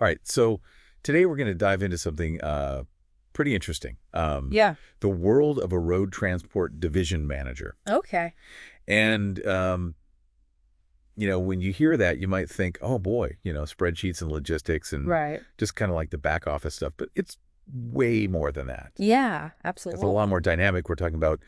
All right, so today we're going to dive into something pretty interesting. Yeah. The world of a road transport division manager. Okay. And, when you hear that, you might think, oh boy, spreadsheets and logistics and Right. just kind of like the back office stuff. But it's way more than that. Yeah, It's a lot absolutely. more dynamic. We're talking about,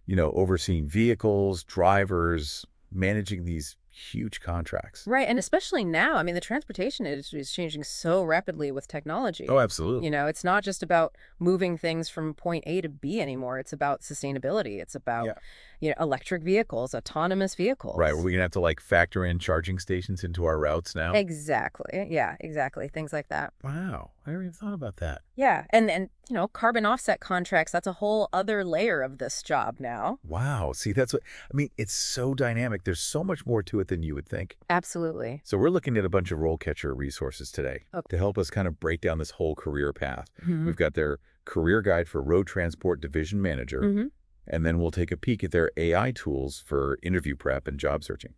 overseeing vehicles, drivers, managing these huge contracts. Right. And especially now, I mean, the transportation industry is changing so rapidly with Oh, technology. absolutely. It's not just about moving things from point A to B anymore. It's about sustainability. It's about, Yeah. electric vehicles, autonomous Right. We're vehicles. going to have to like factor in charging stations into our routes now. Exactly. Yeah, exactly. Things like that. Wow. I never even thought about that. Yeah. And carbon offset contracts, that's a whole other layer of this job now. Wow. See, that's what I mean. It's so dynamic. There's so much more to it than you would think. Absolutely. So we're looking at a bunch of RoleCatcher resources today Okay. to help us kind of break down this whole career path. hmm We've got their career guide for road transport division manager, hmm and then we'll take a peek at their AI tools for interview prep and job searching.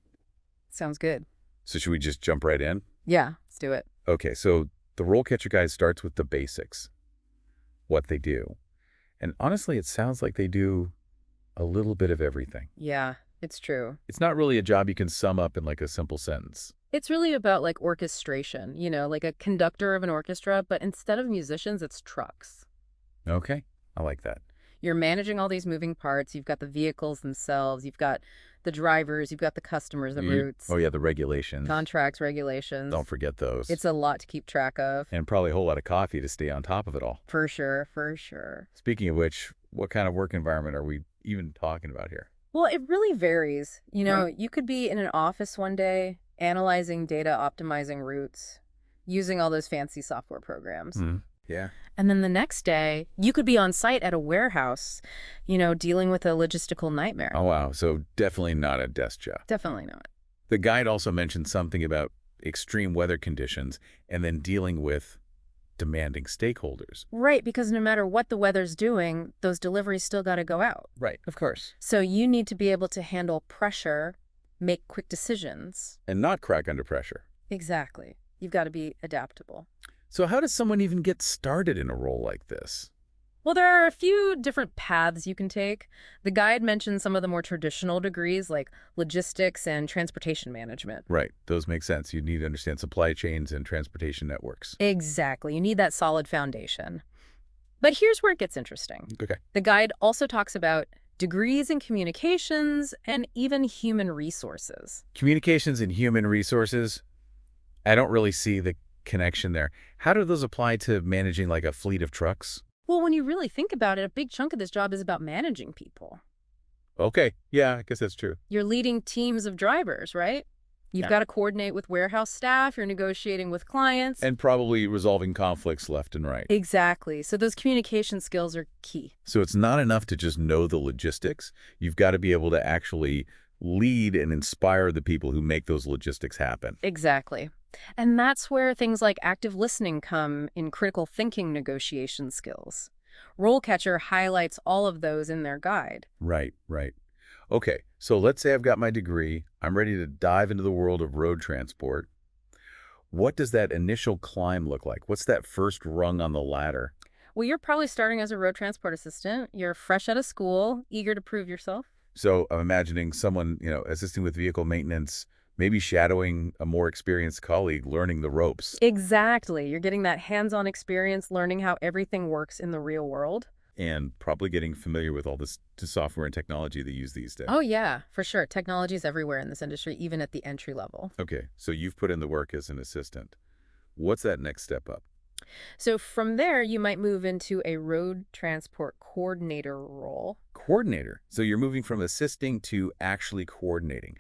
Sounds good. So should we just jump right in? Yeah, let's do it. Okay, so the RoleCatcher guide starts with the basics, what they do. And honestly, it sounds like they do a little bit of everything. Yeah, it's true. It's not really a job you can sum up in like a simple sentence. It's really about like orchestration, like a conductor of an orchestra, but instead of musicians, it's trucks. Okay, I like that. You're managing all these moving parts. You've got the vehicles themselves, you've got the drivers, you've got the customers, the routes, Oh yeah, the regulations. contracts, regulations. Don't forget those. It's a lot to keep track of. And probably a whole lot of coffee to stay on top of it all. For sure, for sure. Speaking of which, what kind of work environment are we even talking about here? Well, it really varies. Right. You could be in an office one day, analyzing data, optimizing routes, using all those fancy software programs. Hmm. Yeah. And then the next day, you could be on site at a warehouse, dealing with a logistical nightmare. Oh wow, so definitely not a desk job. Definitely not. The guide also mentioned something about extreme weather conditions and then dealing with demanding stakeholders. Right, because no matter what the weather's doing, those deliveries still got to go out. Right, of course. So you need to be able to handle pressure, make quick decisions. And not crack under pressure. Exactly. You've got to be adaptable. So how does someone even get started in a role like this? Well, there are a few different paths you can take. The guide mentions some of the more traditional degrees like logistics and transportation management. Right, those make sense. You need to understand supply chains and transportation networks. Exactly. You need that solid foundation. But here's where it gets interesting. Okay. The guide also talks about degrees in communications and even human resources. Communications and human resources, I don't really see the connection there. How do those apply to managing like a fleet of trucks? Well, when you really think about it, a big chunk of this job is about managing people. Okay, yeah, I guess that's true. You're leading teams of drivers, right? You've Yeah. got to coordinate with warehouse staff, you're negotiating with clients. And probably resolving conflicts left and right. Exactly. So those communication skills are key. So it's not enough to just know the logistics. You've got to be able to actually lead and inspire the people who make those logistics happen. Exactly. And that's where things like active listening come in critical thinking negotiation skills. RoleCatcher highlights all of those in their guide. Right, right. Okay, so let's say I've got my degree. I'm ready to dive into the world of road transport. What does that initial climb look like? What's that first rung on the ladder? Well, you're probably starting as a road transport assistant. You're fresh out of school, eager to prove yourself. So I'm imagining someone, assisting with vehicle maintenance, maybe shadowing a more experienced colleague, learning the ropes. Exactly. You're getting that hands-on experience, learning how everything works in the real world. And probably getting familiar with all this software and technology they use these days. Oh, yeah, for sure. Technology is everywhere in this industry, even at the entry level. Okay, so you've put in the work as an assistant. What's that next step up? So from there, you might move into a road transport coordinator role. Coordinator. So you're moving from assisting to actually coordinating.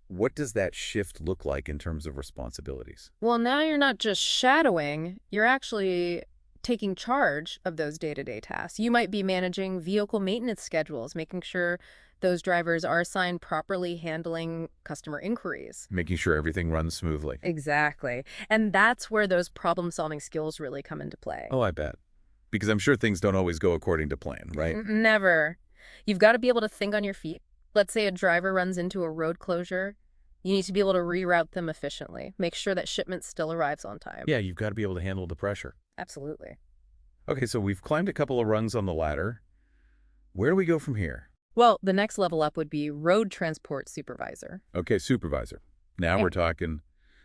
What does that shift look like in terms of responsibilities? Well, now you're not just shadowing, you're actually taking charge of those day-to-day tasks. You might be managing vehicle maintenance schedules, making sure those drivers are assigned properly, handling customer inquiries. Making sure everything runs smoothly. Exactly. And that's where those problem-solving skills really come into play. Oh, I bet. Because I'm sure things don't always go according to plan, right? Never. You've got to be able to think on your feet. Let's say a driver runs into a road closure. You need to be able to reroute them efficiently, make sure that shipment still arrives on time. Yeah, you've got to be able to handle the pressure. Absolutely. Okay, so we've climbed a couple of rungs on the ladder. Where do we go from here? Well, the next level up would be road transport supervisor. Okay, supervisor. Now Eh. we're talking.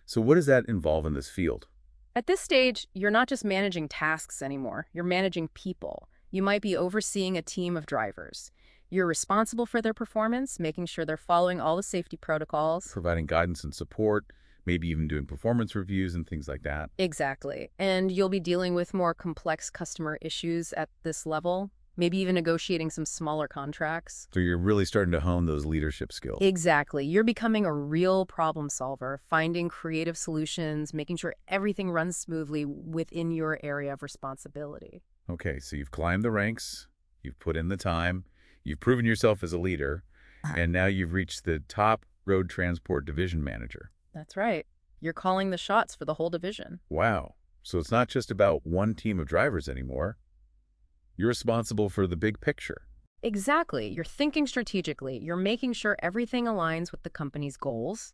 So what does that involve in this field? At this stage, you're not just managing tasks anymore. You're managing people. You might be overseeing a team of drivers. You're responsible for their performance, making sure they're following all the safety protocols. Providing guidance and support, maybe even doing performance reviews and things like that. Exactly. And you'll be dealing with more complex customer issues at this level, maybe even negotiating some smaller contracts. So you're really starting to hone those leadership skills. Exactly. You're becoming a real problem solver, finding creative solutions, making sure everything runs smoothly within your area of responsibility. Okay, so you've climbed the ranks, you've put in the time, you've proven yourself as a leader, and now you've reached the top road transport division manager. That's right. You're calling the shots for the whole division. Wow. So it's not just about one team of drivers anymore. You're responsible for the big picture. Exactly. You're thinking strategically. You're making sure everything aligns with the company's goals.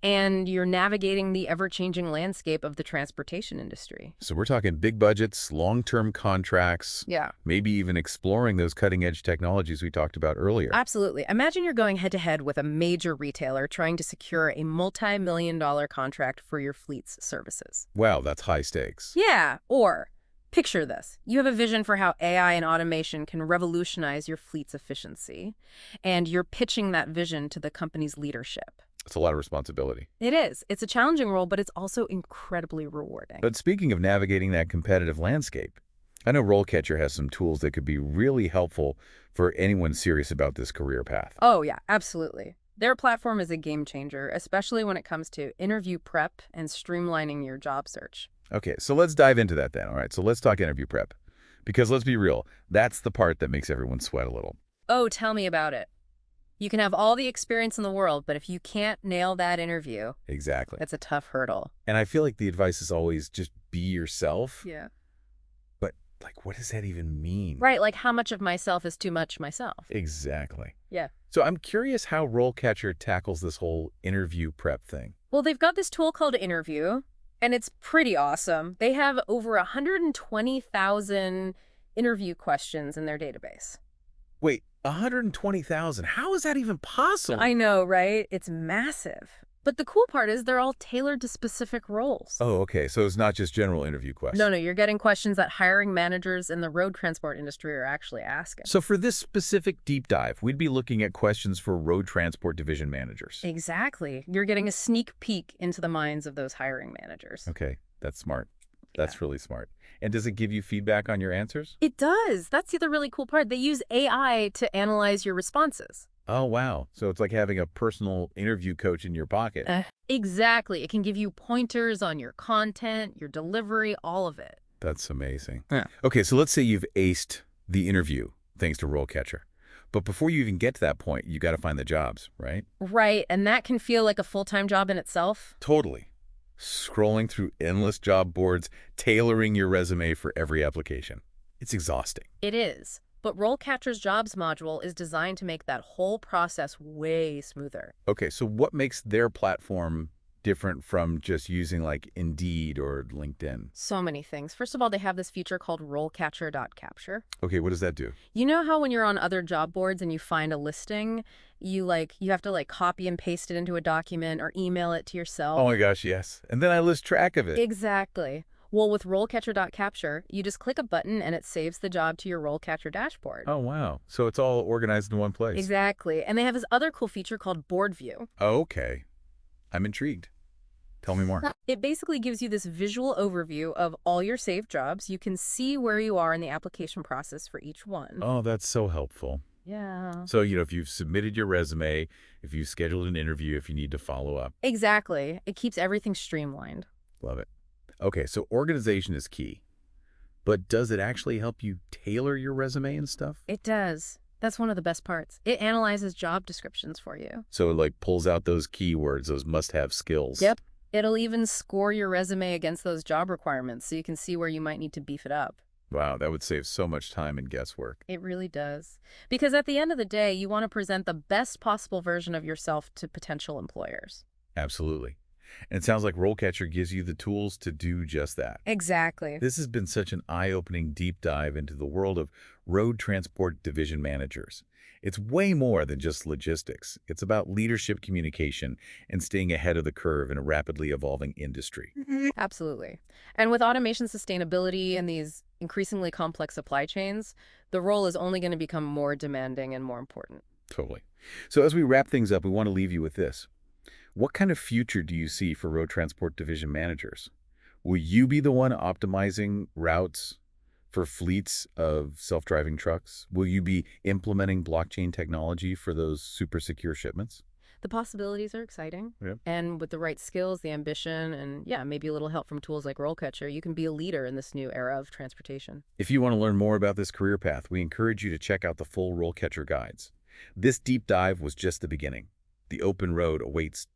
And you're navigating the ever-changing landscape of the transportation industry. So we're talking big budgets, long-term contracts, Yeah. maybe even exploring those cutting-edge technologies we talked about earlier. Absolutely. Imagine you're going head-to-head with a major retailer trying to secure a multi-million-dollar contract for your fleet's services. Wow, that's high stakes. Yeah, or picture this. You have a vision for how AI and automation can revolutionize your fleet's efficiency, and you're pitching that vision to the company's leadership. It's a lot of responsibility. It is. It's a challenging role, but it's also incredibly rewarding. But speaking of navigating that competitive landscape, I know RoleCatcher has some tools that could be really helpful for anyone serious about this career path. Oh, yeah, absolutely. Their platform is a game changer, especially when it comes to interview prep and streamlining your job search. Okay, so let's dive into that then. All right, so let's talk interview prep. Because let's be real, that's the part that makes everyone sweat a little. Oh, tell me about it. You can have all the experience in the world, but if you can't nail that interview, Exactly. that's a tough hurdle. And I feel like the advice is always just be yourself. Yeah. But, like, what does that even mean? Right, like how much of myself is too much myself. Exactly. Yeah. So I'm curious how RoleCatcher tackles this whole interview prep thing. Well, they've got this tool called Interview, and it's pretty awesome. They have over 120,000 interview questions in their database. Wait, 120,000? How is that even possible? I know, right? It's massive. But the cool part is they're all tailored to specific roles. Oh, okay. So it's not just general interview questions. No, you're getting questions that hiring managers in the road transport industry are actually asking. So for this specific deep dive, we'd be looking at questions for road transport division managers. Exactly. You're getting a sneak peek into the minds of those hiring managers. Okay, that's smart. That's really smart. And does it give you feedback on your answers? It does. That's the other really cool part. They use AI to analyze your responses. Oh, wow. So it's like having a personal interview coach in your pocket. Exactly. It can give you pointers on your content, your delivery, all of it. That's amazing. Yeah. Okay, so let's say you've aced the interview thanks to RoleCatcher. But before you even get to that point, you got to find the jobs, right? Right, and that can feel like a full-time job in itself. Totally. Scrolling through endless job boards, tailoring your resume for every application. It's exhausting. It is. But RoleCatcher's Jobs module is designed to make that whole process way smoother. Okay, so what makes their platform different from just using like Indeed or LinkedIn? So many things. First of all, they have this feature called RoleCatcher.capture. Okay, what does that do? You know how when you're on other job boards and you find a listing, you have to copy and paste it into a document or email it to yourself? Oh my gosh, yes. And then I lose track of it. Exactly. Well, with RoleCatcher.capture, you just click a button and it saves the job to your RoleCatcher dashboard. Oh, wow. So it's all organized in one place. Exactly. And they have this other cool feature called Board View. Oh, okay. I'm intrigued. Tell me more. It basically gives you this visual overview of all your saved jobs. You can see where you are in the application process for each one. Oh, that's so helpful. Yeah. So, if you've submitted your resume, if you've scheduled an interview, if you need to follow up. Exactly. It keeps everything streamlined. Love it. Okay, so organization is key. But does it actually help you tailor your resume and stuff? It does. That's one of the best parts. It analyzes job descriptions for you. So it pulls out those keywords, those must-have skills. Yep. It'll even score your resume against those job requirements so you can see where you might need to beef it up. Wow, that would save so much time and guesswork. It really does. Because at the end of the day, you want to present the best possible version of yourself to potential employers. Absolutely. And it sounds like RoleCatcher gives you the tools to do just that. Exactly. This has been such an eye-opening deep dive into the world of road transport division managers. It's way more than just logistics. It's about leadership communication and staying ahead of the curve in a rapidly evolving industry. Absolutely. And with automation sustainability and these increasingly complex supply chains, the role is only going to become more demanding and more important. Totally. So as we wrap things up, we want to leave you with this. What kind of future do you see for road transport division managers? Will you be the one optimizing routes for fleets of self-driving trucks? Will you be implementing blockchain technology for those super secure shipments? The possibilities are exciting. Yeah. And with the right skills, the ambition, and yeah, maybe a little help from tools like RoleCatcher, you can be a leader in this new era of transportation. If you want to learn more about this career path, we encourage you to check out the full RoleCatcher guides. This deep dive was just the beginning. The open road awaits